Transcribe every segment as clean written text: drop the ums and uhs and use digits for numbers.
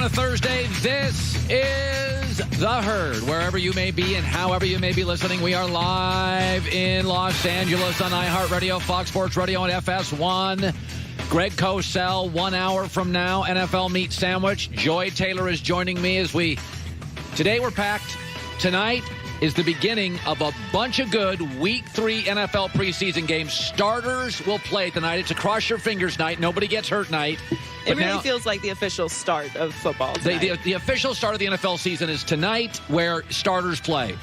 on a Thursday. This is The Herd. Wherever you may be and however you may be listening, we are live in Los Angeles on iHeartRadio, Fox Sports Radio, and FS1. Greg Cosell, 1 hour from now, NFL Meat Sandwich. Joy Taylor is joining me as today we're packed. Tonight is the beginning of a bunch of good Week 3 NFL preseason games. Starters will play tonight. It's a cross-your-fingers night. Nobody gets hurt night. It really feels like the official start of football tonight. The official start of the NFL season is tonight, where starters play.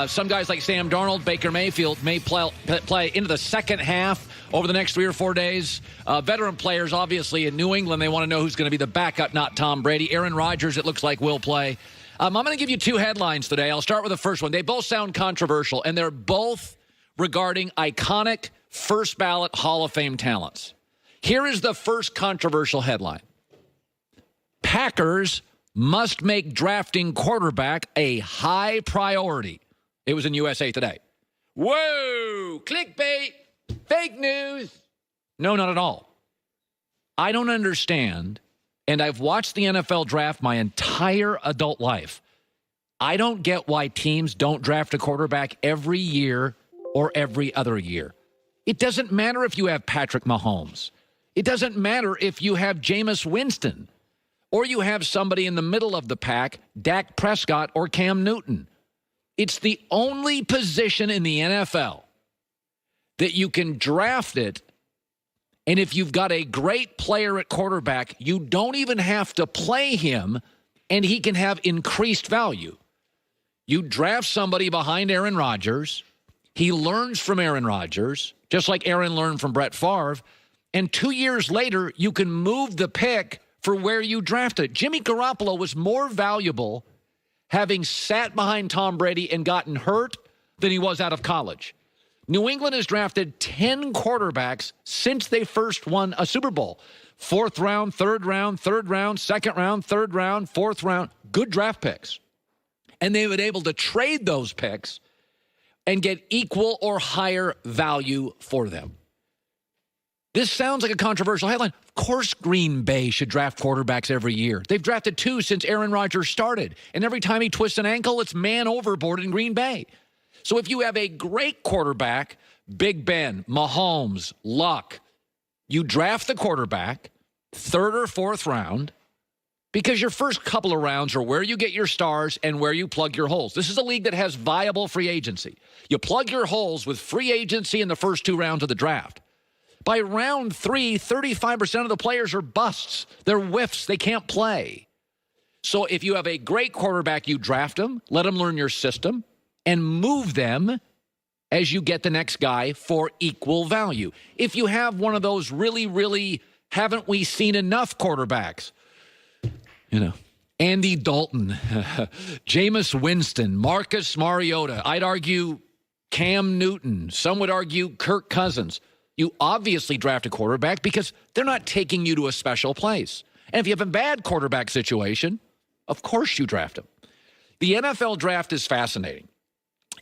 Some guys like Sam Darnold, Baker Mayfield may play into the second half over the next 3 or 4 days. Veteran players, obviously, in New England, they want to know who's going to be the backup, not Tom Brady. Aaron Rodgers, it looks like, will play. I'm going to give you 2 headlines today. I'll start with the first one. They both sound controversial, and they're both regarding iconic first-ballot Hall of Fame talents. Here is the first controversial headline. Packers must make drafting quarterback a high priority. It was in USA Today. Whoa! Clickbait! Fake news! No, not at all. I don't understand, and I've watched the NFL draft my entire adult life. I don't get why teams don't draft a quarterback every year or every other year. It doesn't matter if you have Patrick Mahomes. It doesn't matter if you have Jameis Winston or you have somebody in the middle of the pack, Dak Prescott or Cam Newton. It's the only position in the NFL that you can draft it, and if you've got a great player at quarterback, you don't even have to play him, and he can have increased value. You draft somebody behind Aaron Rodgers. He learns from Aaron Rodgers, just like Aaron learned from Brett Favre. And 2 years later, you can move the pick for where you drafted. Jimmy Garoppolo was more valuable having sat behind Tom Brady and gotten hurt than he was out of college. New England has drafted 10 quarterbacks since they first won a Super Bowl. 4th round, 3rd round, 3rd round, 2nd round, 3rd round, 4th round. Good draft picks. And they've been able to trade those picks and get equal or higher value for them. This sounds like a controversial headline. Of course Green Bay should draft quarterbacks every year. They've drafted 2 since Aaron Rodgers started. And every time he twists an ankle, it's man overboard in Green Bay. So if you have a great quarterback, Big Ben, Mahomes, Luck, you draft the quarterback, 3rd or 4th round, because your first couple of rounds are where you get your stars and where you plug your holes. This is a league that has viable free agency. You plug your holes with free agency in the first 2 rounds of the draft. By round 3, 35% of the players are busts. They're whiffs. They can't play. So if you have a great quarterback, you draft them, let them learn your system, and move them as you get the next guy for equal value. If you have one of those really, really haven't we seen enough quarterbacks, Andy Dalton, Jameis Winston, Marcus Mariota, I'd argue Cam Newton, some would argue Kirk Cousins. You obviously draft a quarterback because they're not taking you to a special place. And if you have a bad quarterback situation, of course you draft him. The NFL draft is fascinating,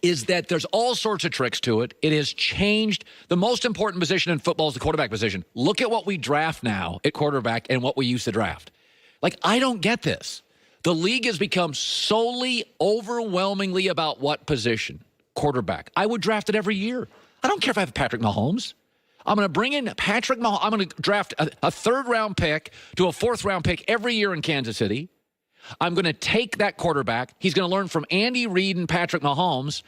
is that there's all sorts of tricks to it. It has changed. The most important position in football is the quarterback position. Look at what we draft now at quarterback and what we used to draft. I don't get this. The league has become solely, overwhelmingly about what position? Quarterback. I would draft it every year. I don't care if I have Patrick Mahomes. I'm going to bring in Patrick Mahomes. I'm going to draft a 3rd-round pick to a 4th-round pick every year in Kansas City. I'm going to take that quarterback. He's going to learn from Andy Reid and Patrick Mahomes.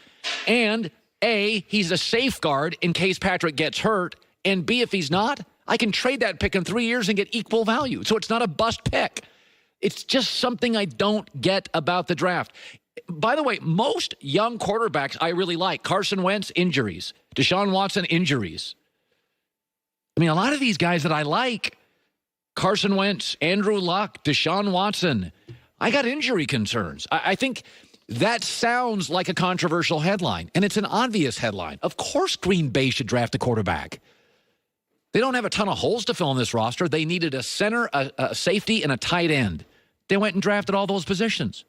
And, A, he's a safeguard in case Patrick gets hurt. And, B, if he's not, I can trade that pick in 3 years and get equal value. So it's not a bust pick. It's just something I don't get about the draft. By the way, most young quarterbacks I really like. Carson Wentz, injuries. Deshaun Watson, injuries. I mean, a lot of these guys that I like, Carson Wentz, Andrew Luck, Deshaun Watson, I got injury concerns. I think that sounds like a controversial headline, and it's an obvious headline. Of course Green Bay should draft a quarterback. They don't have a ton of holes to fill in this roster. They needed a center, a safety, and a tight end. They went and drafted all those positions.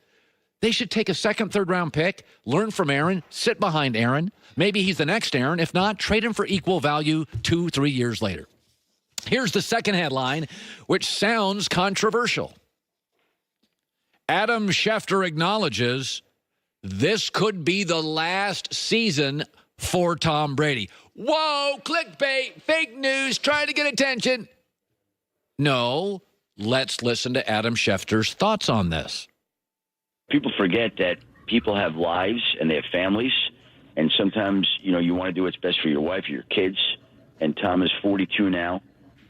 They should take a 2nd, 3rd-round pick, learn from Aaron, sit behind Aaron. Maybe he's the next Aaron. If not, trade him for equal value 2-3 years later. Here's the second headline, which sounds controversial. Adam Schefter acknowledges this could be the last season for Tom Brady. Whoa, clickbait, fake news, trying to get attention. No, let's listen to Adam Schefter's thoughts on this. People forget that people have lives and they have families, and sometimes, you want to do what's best for your wife or your kids, and Tom is 42 now,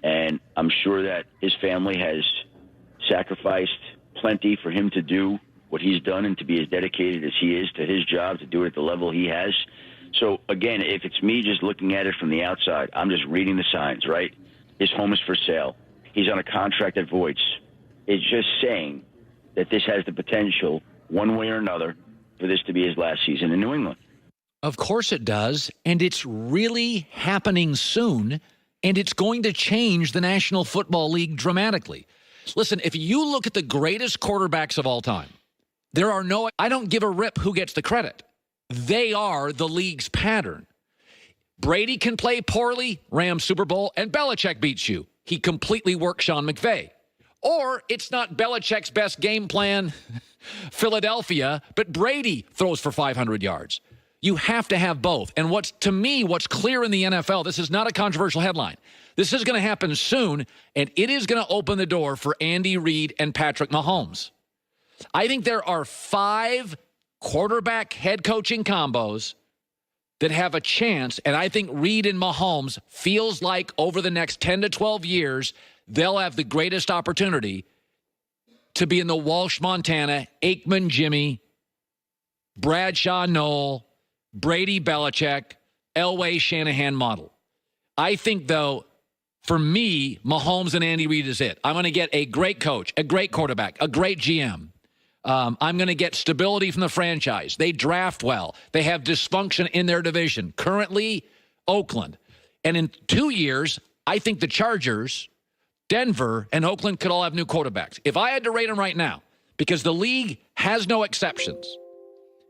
and I'm sure that his family has sacrificed plenty for him to do what he's done and to be as dedicated as he is to his job, to do it at the level he has. So, again, if it's me just looking at it from the outside, I'm just reading the signs, right? His home is for sale. He's on a contract that voids. It's just saying that this has the potential, one way or another, for this to be his last season in New England. Of course it does, and it's really happening soon, and it's going to change the National Football League dramatically. Listen, if you look at the greatest quarterbacks of all time, I don't give a rip who gets the credit. They are the league's pattern. Brady can play poorly, Rams Super Bowl, and Belichick beats you. He completely works Sean McVay. Or it's not Belichick's best game plan, Philadelphia, but Brady throws for 500 yards. You have to have both. And what's clear in the NFL, this is not a controversial headline. This is going to happen soon, and it is going to open the door for Andy Reid and Patrick Mahomes. I think there are 5 quarterback head coaching combos that have a chance, and I think Reid and Mahomes feels like over the next 10 to 12 years, they'll have the greatest opportunity to be in the Walsh, Montana, Aikman, Jimmy, Bradshaw, Noel, Brady, Belichick, Elway, Shanahan model. I think, though, for me, Mahomes and Andy Reid is it. I'm going to get a great coach, a great quarterback, a great GM. I'm going to get stability from the franchise. They draft well. They have dysfunction in their division. Currently, Oakland. And in 2 years, I think the Chargers, Denver, and Oakland could all have new quarterbacks. If I had to rate them right now, because the league has no exceptions,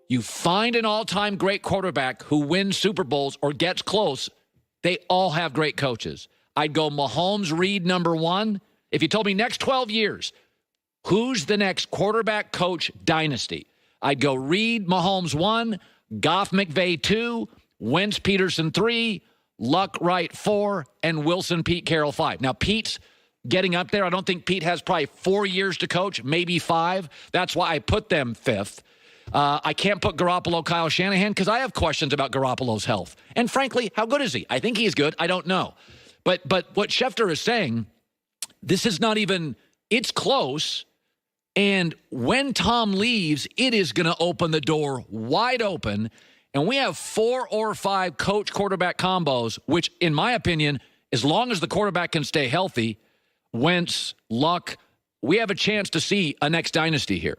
you find an all-time great quarterback who wins Super Bowls or gets close, they all have great coaches. I'd go Mahomes, Reid, number 1. If you told me next 12 years, who's the next quarterback coach dynasty? I'd go Reid, Mahomes 1, Goff, McVay 2, Wentz, Peterson 3, Luck, Wright 4, and Wilson, Pete Carroll 5. Now, Pete's getting up there. I don't think Pete has probably 4 years to coach, maybe 5. That's why I put them 5th. I can't put Garoppolo, Kyle Shanahan, because I have questions about Garoppolo's health. And frankly, how good is he? I think he's good. I don't know. But what Schefter is saying, this is not even, it's close. And when Tom leaves, it is going to open the door wide open. And we have 4 or 5 coach-quarterback combos, which, in my opinion, as long as the quarterback can stay healthy, Wentz, Luck, we have a chance to see a next dynasty here.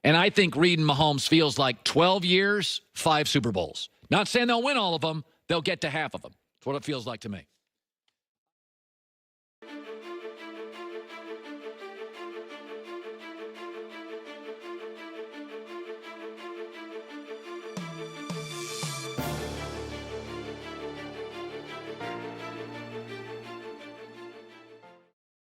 And I think Reid and Mahomes feels like 12 years, 5 Super Bowls. Not saying they'll win all of them. They'll get to half of them. That's what it feels like to me.